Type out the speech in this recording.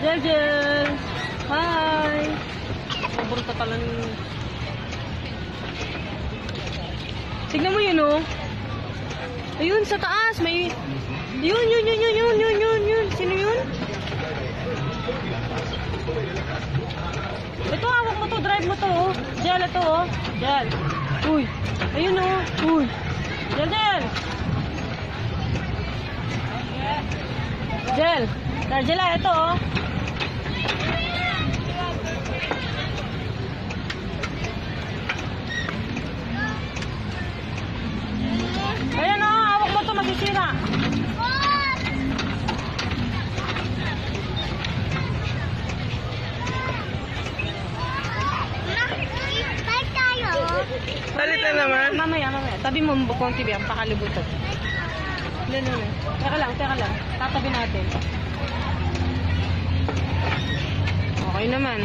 Jel! Hi! Sobrang tatalan. Tignan mo yun, oh. Ayun, sa taas. May... Yun. Sino yun? Ito, hawak mo to. Drive mo to, oh. Jel, ito, oh. Jel. Uy. Ayun, oh. Uy. Jel. Jel. Jel, ito, oh. Ayan, oh. Hawak mo to. Masisira. Salit na naman. Mamaya. Tabi mo konti ba? Pakalibutan. No. Teka lang. Tatabi natin. Okay naman.